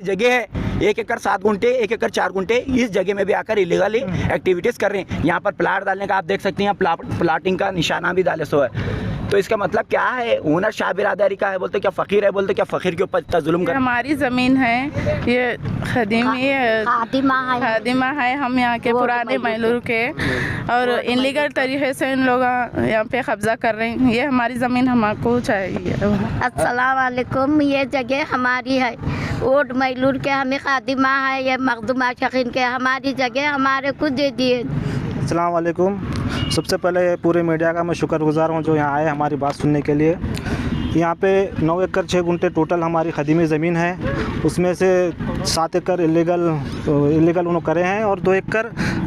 जगह है 1 एकड़ 7 गुंठे 1 एकड़ 4 गुंठे, इस जगह में भी आकर इलीगली एक्टिविटीज़ कर रहे हैं। यहाँ पर प्लाट डालने का आप देख सकते हैं, प्लाटिंग का निशाना भी डाले सो है। तो इसका मतलब क्या है? ओनर शाह बिरादरी का है, बोलते क्या फ़कीर है, बोलते क्या फ़कीर के ऊपर इतना जुल्म कर। हमारी ज़मीन है, ये खादिमा है, हम यहाँ के पुराने मैलूर के, और इलीगल तरीके से इन लोग यहाँ पे कब्जा कर रहे हैं। ये हमारी ज़मीन हमको चाहिए। अस्सलाम वालेकुम, ये जगह हमारी है, ओट मैलूर के, हमें खादिमा है, ये मखदूमा शकीन के, हमारी जगह हमारे को दे दिए। अस्सलाम वालेकुम। सबसे पहले पूरे मीडिया का मैं शुक्रगुजार हूँ जो यहाँ आए हमारी बात सुनने के लिए। यहाँ पे 9 एकड़ 6 गुंठे टोटल हमारी खदीमी ज़मीन है, उसमें से 7 एकड़ इलीगल उन्होंने करे हैं और 2 एकड़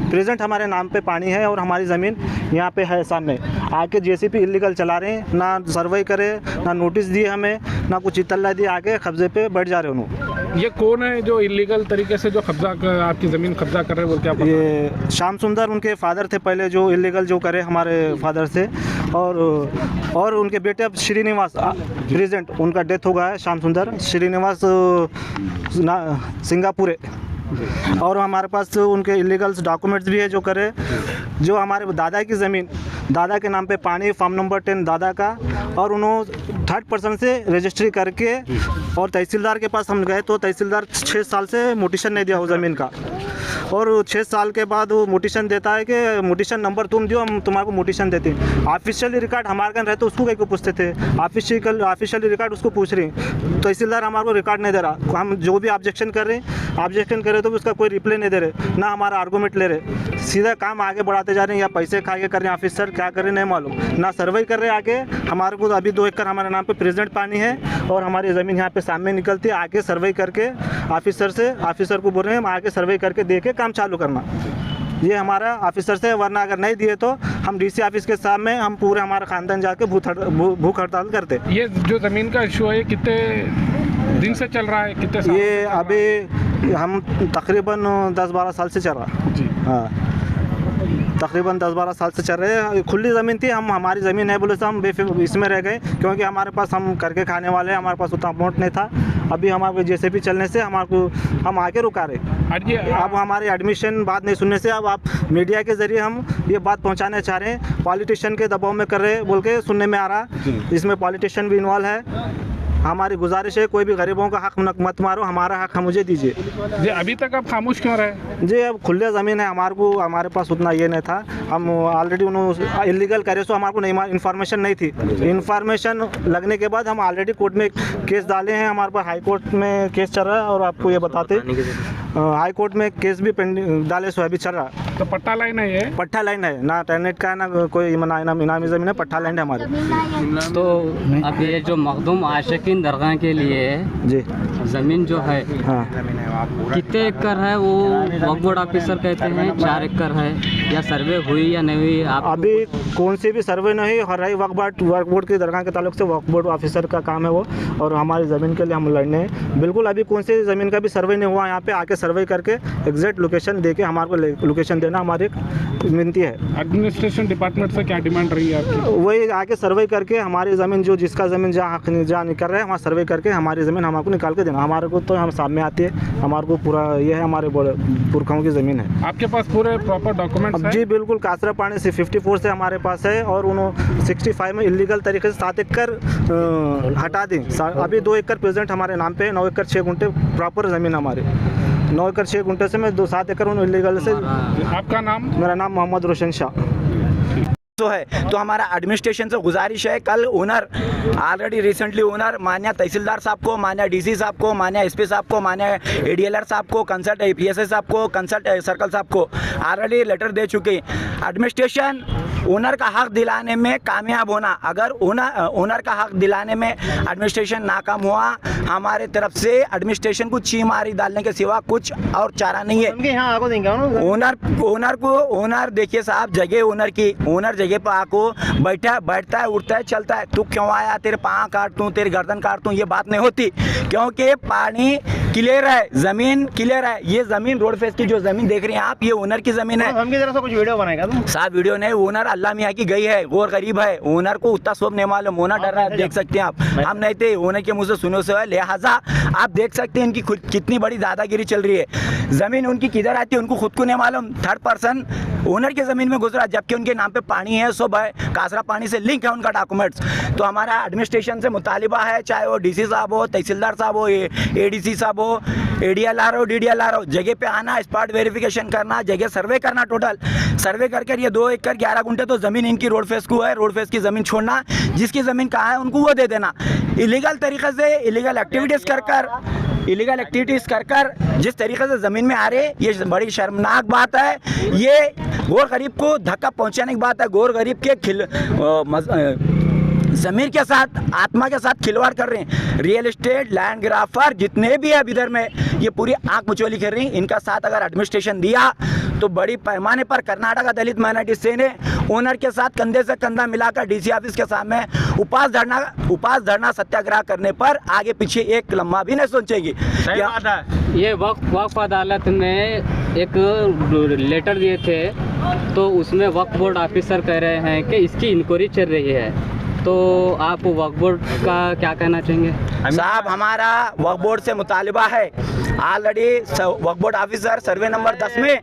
प्रेजेंट हमारे नाम पे पानी है। और हमारी ज़मीन यहाँ पे है सामने, आके जेसीबी इलीगल चला रहे हैं, ना सर्वे करे, ना नोटिस दिए हमें, ना कुछ इतला दिए, आके कब्जे पे बैठ जा रहे हैं उन्होंने। ये कौन है जो इलीगल तरीके से जो आपकी ज़मीन कब्जा कर रहे हैं, वो क्या पता? ये श्याम सुंदर उनके फादर थे पहले, जो इलीगल जो करे हमारे फादर से, और उनके बेटे अब श्रीनिवास प्रेजेंट उनका डेथ हो गया है, श्याम सुंदर श्रीनिवास सिंगापुर। और हमारे पास उनके इलीगल्स डॉक्यूमेंट्स भी है जो करे, जो हमारे दादा की ज़मीन, दादा के नाम पे पानी, फार्म नंबर 10 दादा का, और उन्होंने 3rd पर्सन से रजिस्ट्री करके, और तहसीलदार के पास हम गए तो तहसीलदार 6 साल से मोटिशन नहीं दिया वो ज़मीन का, और 6 साल के बाद वो मोटिशन देता है कि मोटिशन नंबर तुम दियो, हम तुम्हारे को मोटिशन देते हैं। ऑफिशियली रिकॉर्ड हमारे घर रहते उसको कहीं को पूछते थे, ऑफिशियली रिकॉर्ड उसको पूछ रहे हैं, तहसीलदार हमारे को रिकॉर्ड नहीं दे रहा। हम जो भी ऑब्जेक्शन कर रहे हैं, ऑब्जेक्शन कर रहे तो भी उसका कोई रिप्लाई नहीं दे रहे, ना हमारा आर्गूमेंट ले रहे, सीधा काम आगे बढ़ाते जा रहे हैं, या पैसे खा के कर रहे हैं, ऑफिसर क्या कर रहे हैं नहीं मालूम, ना सर्वे कर रहे हैं आगे। हमारे को अभी 2 एकड़ हमारे नाम पे प्रेजेंट पानी है, और हमारी ज़मीन यहाँ पे सामने निकलती है, आके सर्वे करके ऑफिसर को बोल रहे हैं हम आके सर्वे करके दे के काम चालू करना, ये हमारा ऑफिसर से। वरना अगर नहीं दिए तो हम डीसी ऑफिस के सामने हम पूरे हमारा ख़ानदान जाके भूख हड़ताल करते। ये जो ज़मीन का इशू है कितने दिन से चल रहा है, कितने साल? ये अभी हम तकरीबन 10-12 साल से चल रहा जी। हाँ, तकरीबन 10-12 साल से चल रहे हैं। खुली ज़मीन थी, हमारी ज़मीन है बोले तो हम इसमें रह गए, क्योंकि हमारे पास हम करके खाने वाले हैं, हमारे पास उतना अमाउंट नहीं था। अभी हमारे जैसे भी चलने से हम आके रुका रहे। अब हमारे एडमिशन बात नहीं सुनने से अब आप मीडिया के ज़रिए हम ये बात पहुंचाना चाह रहे हैं, पॉलिटिशियन के दबाव में कर रहे बोल के सुनने में आ रहा, इसमें पॉलिटिशियन भी इन्वॉल्व है। हमारी गुजारिश है कोई भी गरीबों का हक मत मारो, हमारा हक मुझे दीजिए जी। अभी तक आप खामोश क्यों रहे जी? अब खुले ज़मीन है, हमारे पास उतना ये नहीं था, हम ऑलरेडी उन्होंने इलीगल करे सो हमारे को नहीं इन्फॉर्मेशन नहीं थी। इन्फॉर्मेशन लगने के बाद हम ऑलरेडी कोर्ट में केस डाले हैं, हमारे पास हाई कोर्ट में केस चल रहा है, और आपको ये बताते हाई कोर्ट में केस भी पेंडिंग डाले सो अभी चल रहा है। तो पट्टा लाइन है, ये पट्टा लाइन है, ना टेनेट का ना कोई इनामी ज़मीन है, पट्टा लाइन है हमारे। तो अब ये जो मखदूम आशिकीन दरगाह के लिए जी ज़मीन जो है, हाँ, कितने एकड़ है वो वक्फ बोर्ड ऑफिसर कहते हैं 4 एकड़ है, या सर्वे हुई या नहीं हुई? आप अभी कौन सी भी सर्वे नहीं हो रही, वक्फ बोर्ड की दरगाह के ताल्लुक से वक्फ बोर्ड ऑफिसर का काम है वो, और हमारी ज़मीन के लिए हम लड़ने हैं। बिल्कुल अभी कौन सी ज़मीन का भी सर्वे नहीं हुआ, यहाँ पे आके सर्वे करके एग्जैक्ट लोकेशन दे के हमारे को लोकेशन देना हमारी एक विनती है। एडमिनिस्ट्रेशन डिपार्टमेंट से क्या डिमांड रही है आपकी? वही आके सर्वे करके हमारी ज़मीन जिसका ज़मीन जहाँ निकल रहा है वहाँ सर्वे करके हमारी ज़मीन हमारे निकाल के देना। हमारे को तो हम सामने आती है, हमारे को पूरा ये है, हमारे पुरखों की ज़मीन है। आपके पास पूरे प्रॉपर डॉक्यूमेंट्स हैं? जी बिल्कुल, कासरा पानी से 54 से हमारे पास है, और उन्होंने 65 में इलीगल तरीके से 7 एकड़ हटा दी। अभी 2 एकड़ प्रेजेंट हमारे नाम पे, 9 एकड़ 6 गुंठे प्रॉपर ज़मीन हमारी, 9 एकड़ 6 गुंठे से मैं 7 एकड़ इलीगल से। आपका नाम? मेरा नाम मोहम्मद रोशन शाह जो है। तो हमारा एडमिनिस्ट्रेशन से गुजारिश है, कल ओनर ऑलरेडी रिसेंटली ओनर मान्य तहसीलदार साहब को, मान्य डीसी साहब को, मान्य एसपी साहब को, मान्य एडीएलआर साहब को, कंसल्ट पीएसए साहब को, कंसल्ट सर्कल साहब को ऑलरेडी लेटर दे चुके हैं। एडमिनिस्ट्रेशन ओनर का हक दिलाने में कामयाब होना, अगर ओनर का हक दिलाने में एडमिनिस्ट्रेशन नाकाम हुआ, हमारे तरफ से एडमिनिस्ट्रेशन को चीमारी डालने के सिवा कुछ और चारा नहीं है। ओनर देखिए साहब, जगह ओनर की, ओनर जगह पर आको बैठता है, उठता है, चलता है। तू क्यों आया, तेरे पाँव काट दूं, तेरी गर्दन काट दूं, ये बात नहीं होती, क्योंकि पानी क्लियर है, जमीन क्लियर है। ये जमीन रोड फेस की जो जमीन देख रहे हैं आप, ये ओनर की जमीन है। हम की तरफ से कुछ वीडियो बनाएगा तुम? साहब वीडियो नहीं, ओनर अल्लाह मियाँ की गई है, गौर गरीब है, ओनर को उतना सब नहीं मालूम, ओनर डर रहा है, देख सकते हैं आप। हम नहीं थे, ओनर के मुंह से सुने से है, लिहाजा आप देख सकते हैं इनकी कितनी बड़ी दादागिरी चल रही है। जमीन उनकी किधर आती है उनको खुद को नहीं मालूम, थर्ड पर्सन ओनर की जमीन में घुस रहा, जबकि उनके नाम पे पानी है, सब है, कासरा पानी से लिंक है उनका डॉक्यूमेंट्स। तो हमारा एडमिनिस्ट्रेशन से मुतालिबा है, चाहे वो डीसी साहब हो, तहसीलदार साहब हो, एडीसी साहब हो, एडीएलआर हो, डीडीएलआर हो, जगह पे आना, स्पॉट वेरिफिकेशन करना, जगह सर्वे करना, टोटल सर्वे करके ये 2 एकड़ 11 गुंठे तो जमीन इनकी रोड फेस को है, रोड फेस की जमीन छोड़ना, जिसकी जमीन कहाँ है उनको वो दे देना। इलीगल तरीके से इलीगल एक्टिविटीज कर कर जिस तरीके से ज़मीन में आ रहे, ये बड़ी शर्मनाक बात है। ये गौर गरीब को धक्का पहुंचाने की बात है, गौर गरीब के ज़मीर के साथ, आत्मा के साथ खिलवाड़ कर रहे हैं। रियल एस्टेट, लैंड ग्राफर जितने भी है इधर में, ये पूरी आंख मुचोली कर रही हैं। इनका साथ अगर एडमिनिस्ट्रेशन दिया तो बड़ी पैमाने पर कर्नाटक दलित माइनॉरिटी सेल ने ओनर के साथ कंधे से कंधा मिलाकर डीसी ऑफिस के सामने उपास धरना सत्याग्रह करने पर आगे पीछे एक लम्हा भी नहीं सोचेगी। ये वक्फ अदालत में एक लेटर दिए थे, तो उसमें वक्फ बोर्ड ऑफिसर कह रहे हैं कि इसकी इंक्वायरी चल रही है, तो आप वक्फ बोर्ड का क्या कहना चाहेंगे? साहब हमारा वक्फ बोर्ड से मुतालिबा है, ऑलरेडी वक्फ बोर्ड ऑफिसर सर्वे नंबर 10 में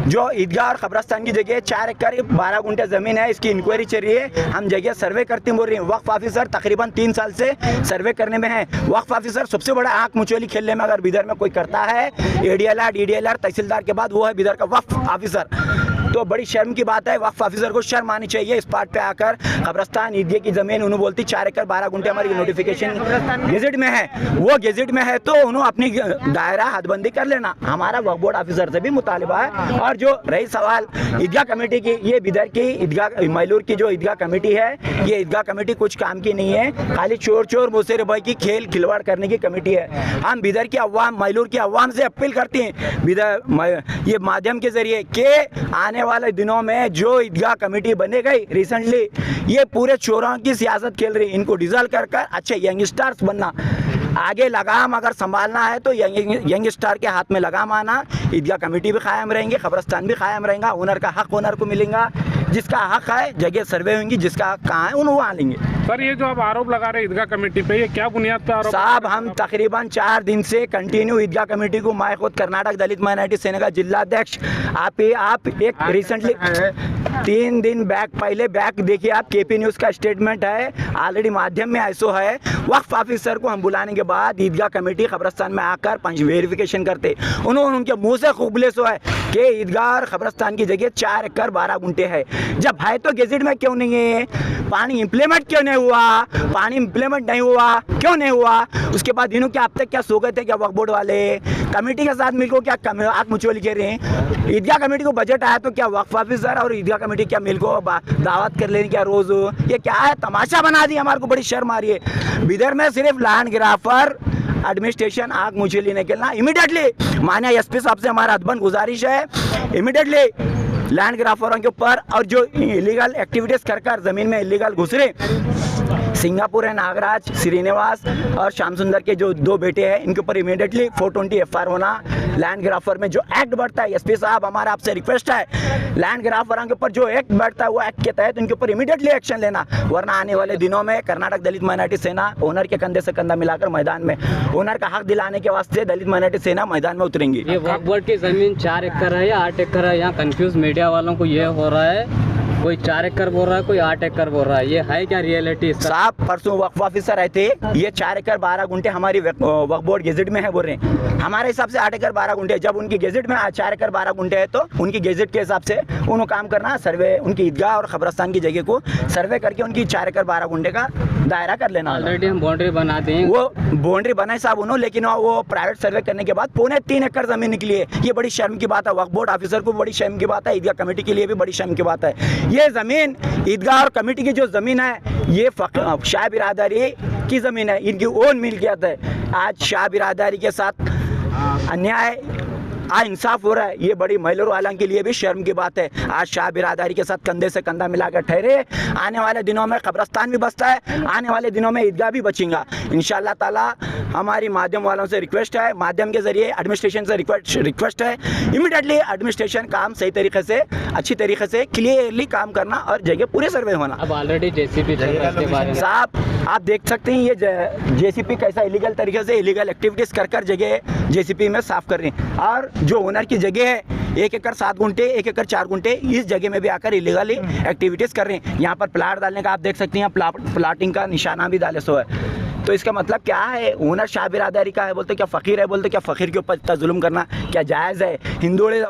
जो ईदगाह और कब्रस्तान की जगह 4 एकड़ 12 गुंठे ज़मीन है, इसकी इंक्वायरी चल रही है, हम जगह सर्वे करते बोल रही हैं। वक्फ ऑफिसर तकरीबन 3 साल से सर्वे करने में है। वक्फ ऑफिसर सबसे बड़ा आंख मुचोली खेलने में अगर बिदर में कोई करता है, एडीएलआर, डीडीएलआर, तहसीलदार के बाद वो है बिदर का वक्फ ऑफिसर। तो बड़ी शर्म की बात है, वक्फ ऑफिसर को शर्म आनी चाहिए इस पार्ट पे आकर। कब्रस्तान ईदगाह की ज़मीन उन्होंने बोलती 4 एकड़ 12 गुंठे हमारी नोटिफिकेशन गेजेट में है, वो गेजेट में है, तो उन्होंने अपनी दायरा हदबंदी कर लेना। हमारा वक्फ बोर्ड ऑफिसर से भी मुतालिबा है। और जो रही सवाल ईदगाह कमेटी की, ये बिदर की ईदगाह मैलूर की जो ईदगाह कमेटी है, ये ईदगाह कमेटी कुछ काम की नहीं है, खाली चोर मुसेर भाई की खेल खिलवाड़ करने की कमेटी है। हम बिदर की अवाम, मैलूर की अवाम से अपील करते हैं बिदर ये माध्यम के जरिए कि आने वाले दिनों में जो ईदगाह कमेटी बने गई रिसेंटली, ये पूरे चोरों की सियासत खेल रही, इनको डिजल्व कर कर अच्छे यंगस्टर्स बनना, आगे लगाम अगर संभालना है तो यंग स्टार के हाथ में लगाम आना। ईदगाह कमेटी भी कायम रहेंगे, कब्रस्तान भी कायम रहेगा, ओनर का हक ओनर को मिलेगा, जिसका हक है जगह सर्वे होंगी, जिसका हक कहाँ है उन्हें वहाँ लेंगे। सर ये जो आप आरोप लगा रहे हैं ईदगाह कमेटी पे, ये क्या बुनियाद पे आरोप? साहब हम तकरीबन 4 दिन से कंटिन्यू ईदगाह कमेटी को, मैं खुद कर्नाटक दलित माइनॉरिटी सेना का जिलाध्यक्ष, आप एक रिसेंटली 3 दिन पहले बैक देखिए आप, केपी न्यूज़ का स्टेटमेंट है, ऑलरेडी माध्यम में ऐसो है। वक्फ ऑफिसर को हम बुलाने के बाद ईदगाह कमेटी कब्रस्तान में आकर पंच वेरिफिकेशन करते, उन्होंने उनके मुंह से खुबले सो है कि ईदगाह और कब्रस्तान की जगह 4 एकड़ 12 गुंठे है। जब है तो गेजेट में क्यों नहीं है? पानी इम्प्लीमेंट क्यों नहीं हुआ? पानी इम्प्लीमेंट नहीं हुआ, क्यों नहीं हुआ? उसके बाद इन्हों के अब तक क्या सो गए थे क्या वक्फ बोर्ड वाले? कमेटी के साथ मिलकर क्या आग मुचोली कह रहे हैं? ईदगाह कमेटी को बजट आया तो क्या वक्फ ऑफिसर और ईदगाह कमेटी क्या मिलकर दावत कर लेनी क्या रोज? ये क्या है? तमाशा बना दी, हमारे को बड़ी शर्म आ रही है। बिदर में सिर्फ लैंड ग्राफर एडमिनिस्ट्रेशन आग मुचोली निकलना इमीडिएटली, माननीय एसपी साहब से हमारा अदबन गुजारिश है, इमीडिएटली लैंड ग्राफरों के ऊपर और जो इलीगल एक्टिविटीज कर जमीन में इलीगल घुस रहे, सिंगापुर है, नागराज, श्रीनिवास और श्याम सुंदर के जो 2 बेटे हैं, इनके ऊपर इमीडिएटली 420 FR होना। लैंड ग्राफर में जो एक्ट बढ़ता है, एसपी साहब हमारा आपसे रिक्वेस्ट है, लैंड ग्राफरों के ऊपर जो एक्ट बढ़ता है वो एक्ट के तहत उनके ऊपर इमीडिएटली एक्शन लेना, वरना आने वाले दिनों में कर्नाटक दलित माइनॉरिटी सेना ओनर के कंधे से कंधा मिलाकर मैदान में ओनर का हक दिलाने के वास्ते दलित माइनॉरिटी सेना मैदान में उतरेंगी। ये वक्फ बोर्ड की जमीन 4 एकड़ है या 8 एकड़ है? यहाँ कंफ्यूज मीडिया वालों को ये हो रहा है, कोई 4 एकड़ बोल रहा है, कोई 8 एकड़ बोल रहा है, ये है क्या रियलिटी? साहब परसों वक्फ ऑफिसर आए थे, ये 4 एकड़ 12 गुंठे हमारी वक्फ बोर्ड गेजेट में है बोल रहे हैं, हमारे हिसाब से 8 एकड़ 12 गुंठे, जब उनकी गेजेट में 4 एकड़ 12 गुंठे है तो उनकी गेजेट के हिसाब से उन्होंने काम करना, सर्वे उनकी ईदगाह और कब्रस्तान की जगह को सर्वे करके उनकी 4 एकड़ 12 गुंठे का दायरा कर लेना। ऑलरेडी हम बाउंड्री बना दें, वो बाउंड्री बनाए साहब उन्होंने, लेकिन वो प्राइवेट सर्वे करने के बाद 3.25 एकड़ जमीन निकली है। ये बड़ी शर्म की बात है, वक्फ बोर्ड ऑफिसर को बड़ी शर्म की बात है, ईदगाह कमेटी के लिए भी बड़ी शर्म की बात है। ये जमीन ईदगाह और कमेटी की जो जमीन है, ये शाह बिरादरी की जमीन है, इनकी ओन मिल्कियत है। आज शाह बिरादरी के साथ अन्याय इंसाफ हो रहा है, ये बड़ी महलों वालों के लिए भी शर्म की बात है। आज शाह बिरादरी के साथ कंधे से कंधा मिलाकर ठहरे, आने वाले दिनों में कब्रस्तान भी बसता है, आने वाले दिनों में ईदगाह भी बचेगा इंशाअल्लाह ताला। हमारी माध्यम वालों से रिक्वेस्ट है, माध्यम के जरिए एडमिनिस्ट्रेशन से रिक्वेस्ट है, इमीडिएटली एडमिनिस्ट्रेशन काम सही तरीके से, अच्छी तरीके से क्लियरली काम करना और जगह पूरे सर्वे होना। अब ऑलरेडी जेसीबी चल रहा है इसके बारे में। साहब आप देख सकते हैं ये जेसीपी कैसा इलीगल तरीके से इलीगल एक्टिविटीज कर जगह जेसीपी में साफ कर रही हैं, और जो ओनर की जगह है 1 एकड़ 7 गुंठे 1 एकड़ 4 गुंठे इस जगह में भी आकर इलीगली एक्टिविटीज कर रहे हैं। यहाँ पर प्लाट डालने का आप देख सकते हैं, प्लाटिंग का निशाना भी डाले सो है। तो इसका मतलब क्या है, ओनर शाह बिरादरी का है बोलते क्या फ़कीर है, बोलते क्या फ़कीर के ऊपर इतना जुल्म करना क्या जायज़ है? हिंदू